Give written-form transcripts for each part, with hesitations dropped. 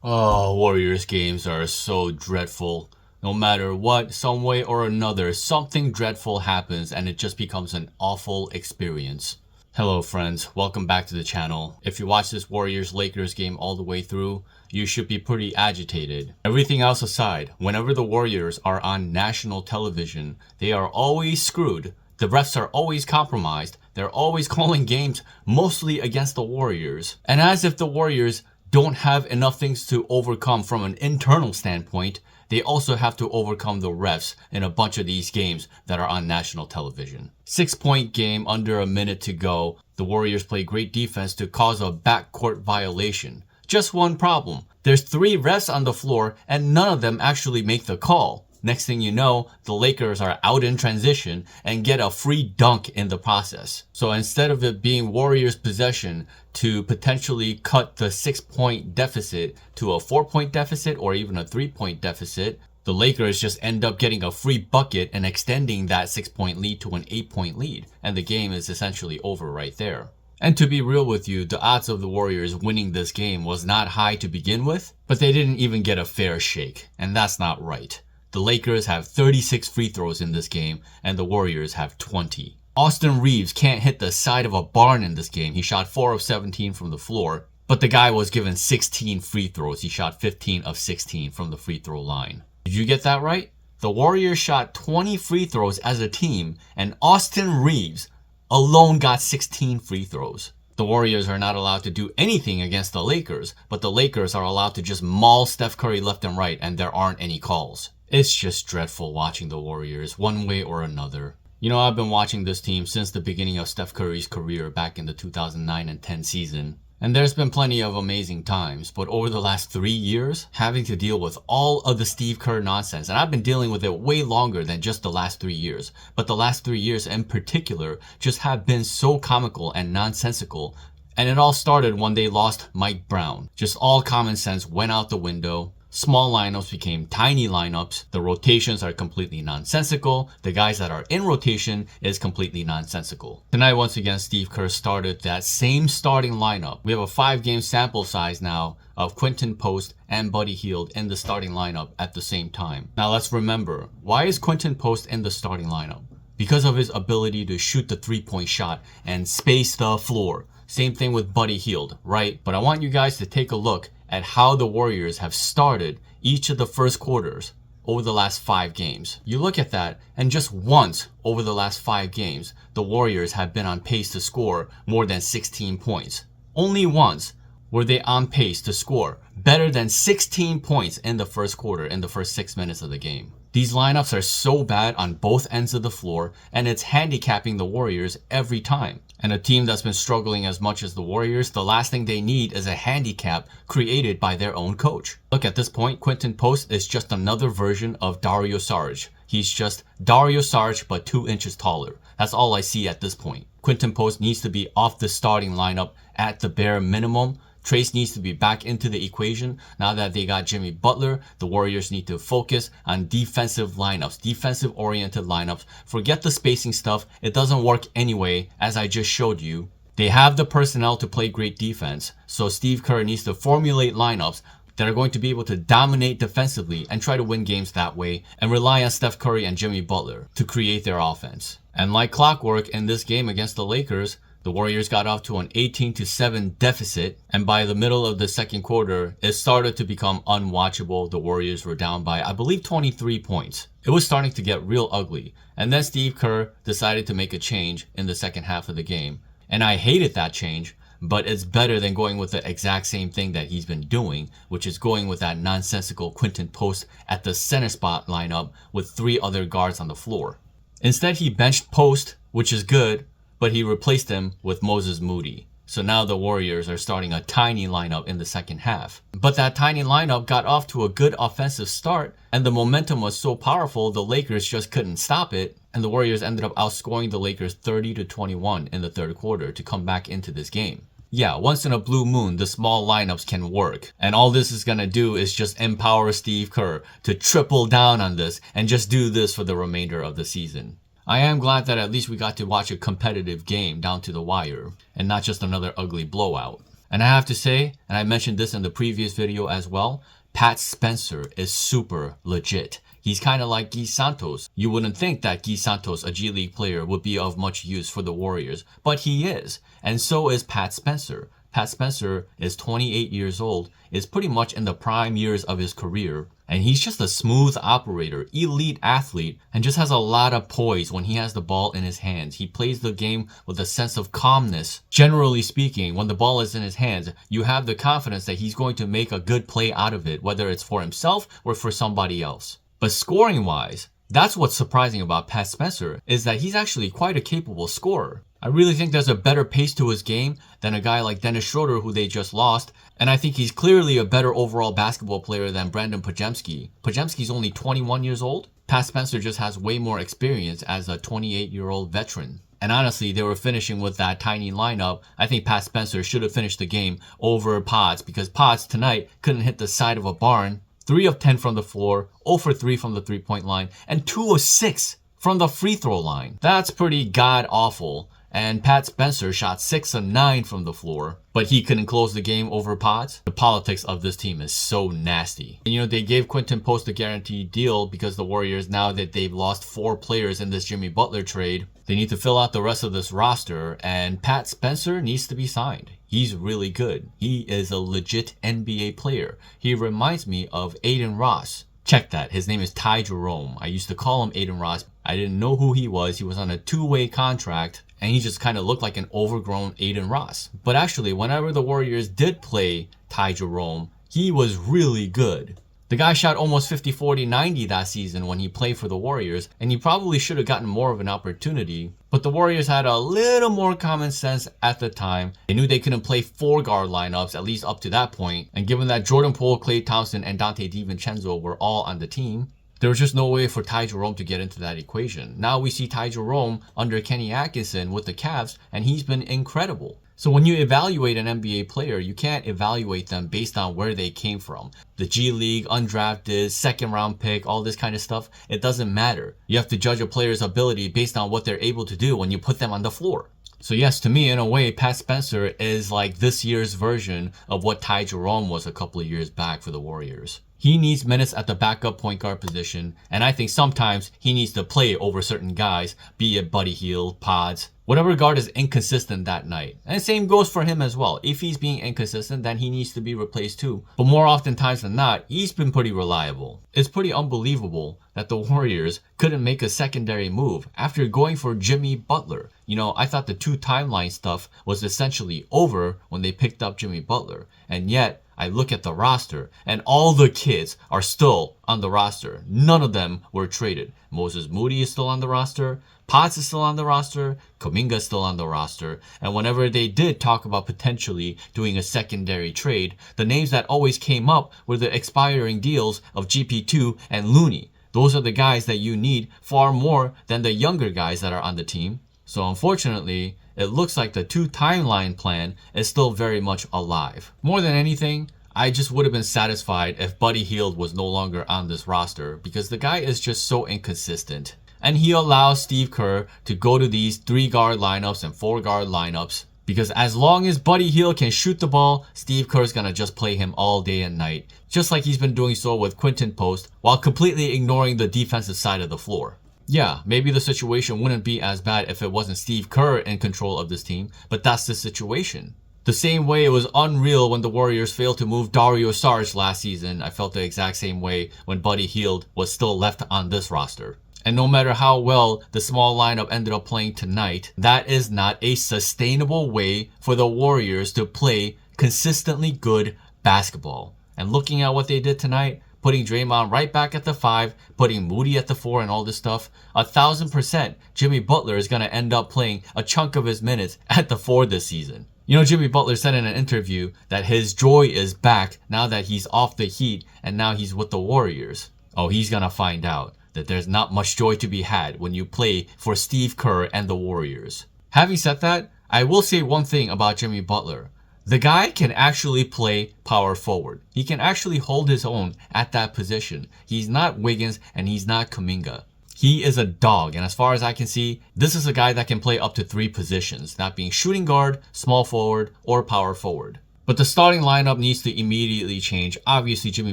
Oh, Warriors games are so dreadful. No matter what, some way or another, something dreadful happens and it just becomes an awful experience. Hello friends, welcome back to the channel. If you watch this Warriors-Lakers game all the way through, you should be pretty agitated. Everything else aside, whenever the Warriors are on national television, they are always screwed. The refs are always compromised. They're always calling games mostly against the Warriors. And as if the Warriors don't have enough things to overcome from an internal standpoint, they also have to overcome the refs in a bunch of these games that are on national television. 6-point game, under a minute to go. The Warriors play great defense to cause a backcourt violation. Just one problem. There's 3 refs on the floor and none of them actually make the call. Next thing you know, the Lakers are out in transition and get a free dunk in the process. So instead of it being Warriors possession to potentially cut the 6-point deficit to a 4-point deficit or even a 3-point deficit, the Lakers just end up getting a free bucket and extending that 6-point lead to an 8-point lead. And the game is essentially over right there. And to be real with you, the odds of the Warriors winning this game was not high to begin with, but they didn't even get a fair shake. And that's not right. The Lakers have 36 free throws in this game, and the Warriors have 20. Austin Reaves can't hit the side of a barn in this game. He shot 4 of 17 from the floor, but the guy was given 16 free throws. He shot 15 of 16 from the free throw line. Did you get that right? The Warriors shot 20 free throws as a team, and Austin Reaves alone got 16 free throws. The Warriors are not allowed to do anything against the Lakers, but the Lakers are allowed to just maul Steph Curry left and right, and there aren't any calls. It's just dreadful watching the Warriors one way or another. You know, I've been watching this team since the beginning of Steph Curry's career back in the 2009 and 10 season. And there's been plenty of amazing times, but over the last 3 years, having to deal with all of the Steve Kerr nonsense, and I've been dealing with it way longer than just the last 3 years, but the last 3 years in particular just have been so comical and nonsensical. And it all started when they lost Mike Brown. Just all common sense went out the window. Small lineups became tiny lineups. The rotations are completely nonsensical. The guys that are in rotation is completely nonsensical. Tonight, once again, Steve Kerr started that same starting lineup. We have a 5-game sample size now of Quinton Post and Buddy Hield in the starting lineup at the same time. Now let's remember, why is Quinton Post in the starting lineup? Because of his ability to shoot the 3-point shot and space the floor. Same thing with Buddy Hield, right? But I want you guys to take a look at how the Warriors have started each of the first quarters over the last 5 games. You look at that, and just once over the last 5 games, the Warriors have been on pace to score more than 16 points. Only once were they on pace to score better than 16 points in the first quarter, in the first 6 minutes of the game. These lineups are so bad on both ends of the floor, and it's handicapping the Warriors every time. And a team that's been struggling as much as the Warriors, the last thing they need is a handicap created by their own coach. Look, at this point, Quinton Post is just another version of Dario Saric. He's just Dario Saric, but 2 inches taller. That's all I see at this point. Quinton Post needs to be off the starting lineup at the bare minimum. Trace needs to be back into the equation. Now that they got Jimmy Butler, the Warriors need to focus on defensive lineups, defensive-oriented lineups. Forget the spacing stuff. It doesn't work anyway, as I just showed you. They have the personnel to play great defense, so Steve Kerr needs to formulate lineups that are going to be able to dominate defensively and try to win games that way, and rely on Steph Curry and Jimmy Butler to create their offense. And like clockwork in this game against the Lakers, the Warriors got off to an 18-7 deficit, and by the middle of the second quarter, it started to become unwatchable. The Warriors were down by, I believe, 23 points. It was starting to get real ugly. And then Steve Kerr decided to make a change in the second half of the game. And I hated that change, but it's better than going with the exact same thing that he's been doing, which is going with that nonsensical Quinton Post at the center spot lineup with 3 other guards on the floor. Instead, he benched Post, which is good, but he replaced him with Moses Moody. So now the Warriors are starting a tiny lineup in the second half. But that tiny lineup got off to a good offensive start, and the momentum was so powerful the Lakers just couldn't stop it, and the Warriors ended up outscoring the Lakers 30-21 in the third quarter to come back into this game. Yeah, once in a blue moon, the small lineups can work. And all this is gonna do is just empower Steve Kerr to triple down on this and just do this for the remainder of the season. I am glad that at least we got to watch a competitive game down to the wire and not just another ugly blowout. And I have to say, and I mentioned this in the previous video as well, Pat Spencer is super legit. He's kind of like Guy Santos. You wouldn't think that Guy Santos, a G League player, would be of much use for the Warriors, but he is. And so is Pat Spencer. Pat Spencer is 28 years old, is pretty much in the prime years of his career, and he's just a smooth operator, elite athlete, and just has a lot of poise when he has the ball in his hands. He plays the game with a sense of calmness. Generally speaking, when the ball is in his hands, you have the confidence that he's going to make a good play out of it, whether it's for himself or for somebody else. But scoring-wise, that's what's surprising about Pat Spencer, is that he's actually quite a capable scorer. I really think there's a better pace to his game than a guy like Dennis Schroeder, who they just lost, and I think he's clearly a better overall basketball player than Brandin Podziemski. Podziemski's only 21 years old. Pat Spencer just has way more experience as a 28-year-old veteran. And honestly, they were finishing with that tiny lineup. I think Pat Spencer should have finished the game over Pods, because Pods tonight couldn't hit the side of a barn. 3 of 10 from the floor, 0 for 3 from the three-point line, and 2 of 6 from the free throw line. That's pretty god-awful. And Pat Spencer shot 6 of 9 from the floor, but he couldn't close the game over Pods. The politics of this team is so nasty. And they gave Quinton Post a guaranteed deal because the Warriors, now that they've lost 4 players in this Jimmy Butler trade, they need to fill out the rest of this roster, and Pat Spencer needs to be signed. He's really good. He is a legit NBA player. He reminds me of Aiden Ross. Check that. His name is Ty Jerome. I used to call him Aiden Ross. I didn't know who he was. He was on a 2-way contract, and he just kind of looked like an overgrown Aiden Ross. But actually, whenever the Warriors did play Ty Jerome, he was really good. The guy shot almost 50, 40, 90 that season when he played for the Warriors, and he probably should have gotten more of an opportunity. But the Warriors had a little more common sense at the time. They knew they couldn't play 4-guard lineups, at least up to that point. And given that Jordan Poole, Klay Thompson, and Dante DiVincenzo were all on the team, there was just no way for Ty Jerome to get into that equation. Now we see Ty Jerome under Kenny Atkinson with the Cavs, and he's been incredible. So when you evaluate an NBA player, you can't evaluate them based on where they came from. The G League, undrafted, second round pick, all this kind of stuff, it doesn't matter. You have to judge a player's ability based on what they're able to do when you put them on the floor. So yes, to me, in a way, Pat Spencer is like this year's version of what Ty Jerome was a couple of years back for the Warriors. He needs minutes at the backup point guard position, and I think sometimes he needs to play over certain guys, be it Buddy Hield, Pods, whatever guard is inconsistent that night. And the same goes for him as well. If he's being inconsistent, then he needs to be replaced too. But more often times than not, he's been pretty reliable. It's pretty unbelievable that the Warriors couldn't make a secondary move after going for Jimmy Butler. I thought the 2 timeline stuff was essentially over when they picked up Jimmy Butler. And yet, I look at the roster, and all the kids are still on the roster. None of them were traded. Moses Moody is still on the roster. Potts is still on the roster. Kuminga is still on the roster. And whenever they did talk about potentially doing a secondary trade, the names that always came up were the expiring deals of GP2 and Looney. Those are the guys that you need far more than the younger guys that are on the team. So unfortunately, it looks like the 2 timeline plan is still very much alive. More than anything, I just would have been satisfied if Buddy Hield was no longer on this roster, because the guy is just so inconsistent. And he allows Steve Kerr to go to these 3-guard lineups and 4-guard lineups, because as long as Buddy Hield can shoot the ball, Steve Kerr's gonna just play him all day and night, just like he's been doing so with Quinton Post, while completely ignoring the defensive side of the floor. Yeah, maybe the situation wouldn't be as bad if it wasn't Steve Kerr in control of this team, but that's the situation. The same way it was unreal when the Warriors failed to move Dario Saric last season, I felt the exact same way when Buddy Hield was still left on this roster. And no matter how well the small lineup ended up playing tonight, that is not a sustainable way for the Warriors to play consistently good basketball. And looking at what they did tonight, putting Draymond right back at the 5, putting Moody at the 4 and all this stuff, 1,000% Jimmy Butler is going to end up playing a chunk of his minutes at the 4 this season. Jimmy Butler said in an interview that his joy is back now that he's off the Heat and now he's with the Warriors. Oh, he's going to find out that there's not much joy to be had when you play for Steve Kerr and the Warriors. Having said that, I will say one thing about Jimmy Butler. The guy can actually play power forward. He can actually hold his own at that position. He's not Wiggins and he's not Kuminga. He is a dog, and as far as I can see, this is a guy that can play up to 3 positions, that being shooting guard, small forward, or power forward. But the starting lineup needs to immediately change. Obviously, Jimmy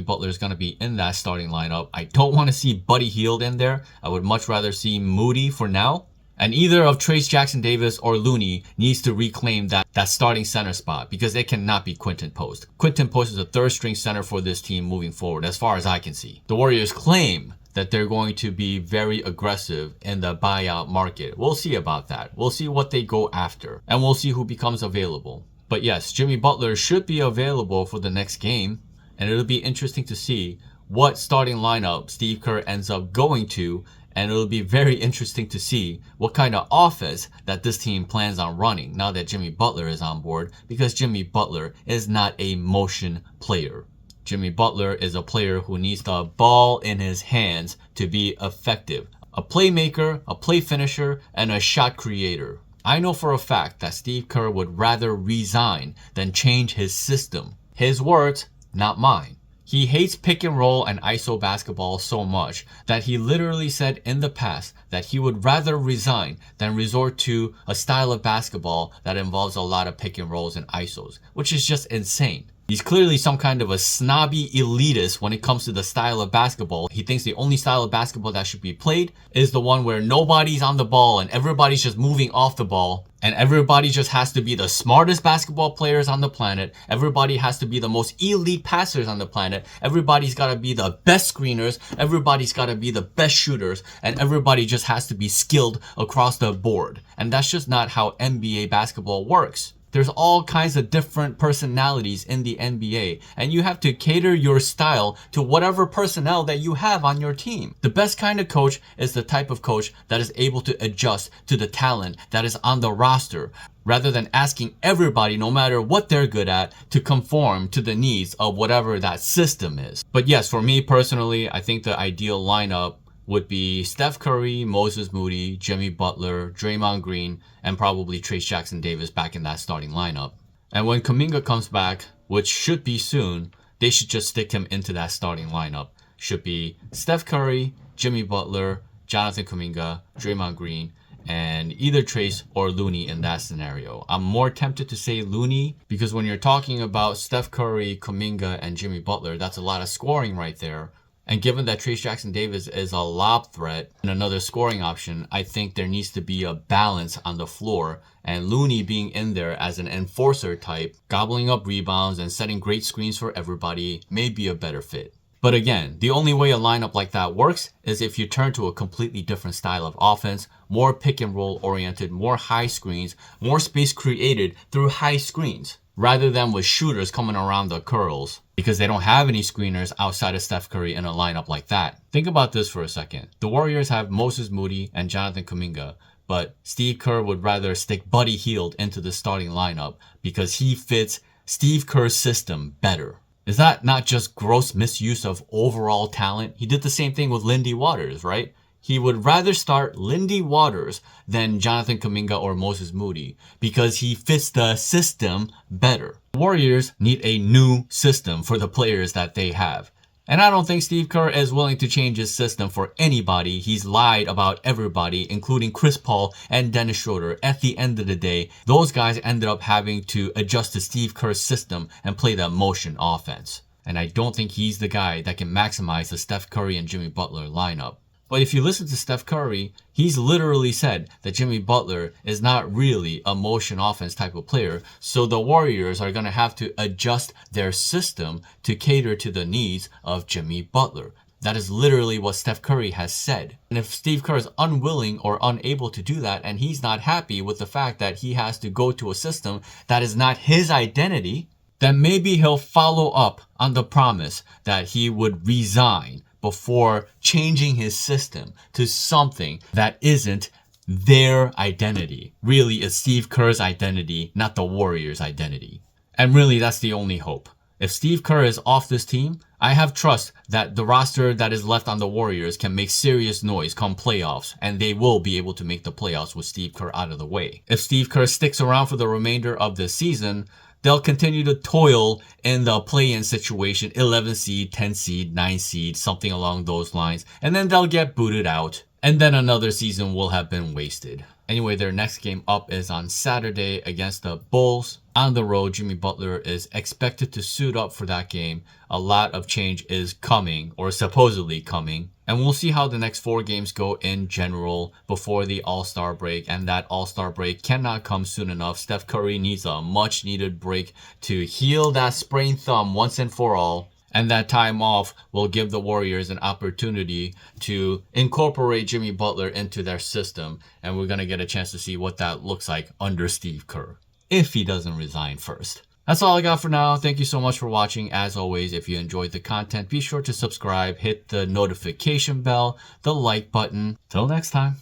Butler is going to be in that starting lineup. I don't want to see Buddy Hield in there. I would much rather see Moody for now. And either of Trayce Jackson-Davis or Looney needs to reclaim that starting center spot because it cannot be Quinton Post. Quinton Post is a third-string center for this team moving forward, as far as I can see. The Warriors claim that they're going to be very aggressive in the buyout market. We'll see about that. We'll see what they go after, and we'll see who becomes available. But yes, Jimmy Butler should be available for the next game, and it'll be interesting to see what starting lineup Steve Kerr ends up going to, and it'll be very interesting to see what kind of offense that this team plans on running now that Jimmy Butler is on board, because Jimmy Butler is not a motion player. Jimmy Butler is a player who needs the ball in his hands to be effective. A playmaker, a play finisher, and a shot creator. I know for a fact that Steve Kerr would rather resign than change his system. His words, not mine. He hates pick and roll and ISO basketball so much that he literally said in the past that he would rather resign than resort to a style of basketball that involves a lot of pick and rolls and ISOs, which is just insane. He's clearly some kind of a snobby elitist when it comes to the style of basketball. He thinks the only style of basketball that should be played is the one where nobody's on the ball and everybody's just moving off the ball. And everybody just has to be the smartest basketball players on the planet. Everybody has to be the most elite passers on the planet. Everybody's got to be the best screeners. Everybody's got to be the best shooters. And everybody just has to be skilled across the board. And that's just not how NBA basketball works. There's all kinds of different personalities in the NBA, and you have to cater your style to whatever personnel that you have on your team. The best kind of coach is the type of coach that is able to adjust to the talent that is on the roster, rather than asking everybody, no matter what they're good at, to conform to the needs of whatever that system is. But yes, for me personally, I think the ideal lineup would be Steph Curry, Moses Moody, Jimmy Butler, Draymond Green, and probably Trayce Jackson-Davis back in that starting lineup. And when Kuminga comes back, which should be soon, they should just stick him into that starting lineup. Should be Steph Curry, Jimmy Butler, Jonathan Kuminga, Draymond Green, and either Trayce or Looney in that scenario. I'm more tempted to say Looney because when you're talking about Steph Curry, Kuminga, and Jimmy Butler, that's a lot of scoring right there. And given that Trayce Jackson-Davis is a lob threat and another scoring option, I think there needs to be a balance on the floor. And Looney being in there as an enforcer type, gobbling up rebounds and setting great screens for everybody may be a better fit. But again, the only way a lineup like that works is if you turn to a completely different style of offense, more pick and roll oriented, more high screens, more space created through high screens, rather than with shooters coming around the curls, because they don't have any screeners outside of Steph Curry in a lineup like that. Think about this for a second. The Warriors have Moses Moody and Jonathan Kuminga, but Steve Kerr would rather stick Buddy Hield into the starting lineup because he fits Steve Kerr's system better. Is that not just gross misuse of overall talent? He did the same thing with Lindy Waters, right? He would rather start Lindy Waters than Jonathan Kuminga or Moses Moody because he fits the system better. The Warriors need a new system for the players that they have. And I don't think Steve Kerr is willing to change his system for anybody. He's lied about everybody, including Chris Paul and Dennis Schroeder. At the end of the day, those guys ended up having to adjust to Steve Kerr's system and play the motion offense. And I don't think he's the guy that can maximize the Steph Curry and Jimmy Butler lineup. But if you listen to Steph Curry, he's literally said that Jimmy Butler is not really a motion offense type of player. So the Warriors are going to have to adjust their system to cater to the needs of Jimmy Butler. That is literally what Steph Curry has said. And if Steve Kerr is unwilling or unable to do that, and he's not happy with the fact that he has to go to a system that is not his identity, then maybe he'll follow up on the promise that he would resign before changing his system to something that isn't their identity. Really, it's Steve Kerr's identity, not the Warriors' identity. And really, that's the only hope. If Steve Kerr is off this team, I have trust that the roster that is left on the Warriors can make serious noise come playoffs, and they will be able to make the playoffs with Steve Kerr out of the way. If Steve Kerr sticks around for the remainder of this season, they'll continue to toil in the play-in situation, 11 seed, 10 seed, 9 seed, something along those lines. And then they'll get booted out. And then another season will have been wasted. Anyway, their next game up is on Saturday against the Bulls. On the road, Jimmy Butler is expected to suit up for that game. A lot of change is coming, or supposedly coming. And we'll see how the next 4 games go in general before the All-Star break. And that All-Star break cannot come soon enough. Steph Curry needs a much-needed break to heal that sprained thumb once and for all. And that time off will give the Warriors an opportunity to incorporate Jimmy Butler into their system. And we're going to get a chance to see what that looks like under Steve Kerr, if he doesn't resign first. That's all I got for now. Thank you so much for watching. As always, if you enjoyed the content, be sure to subscribe, hit the notification bell, the like button. Till next time.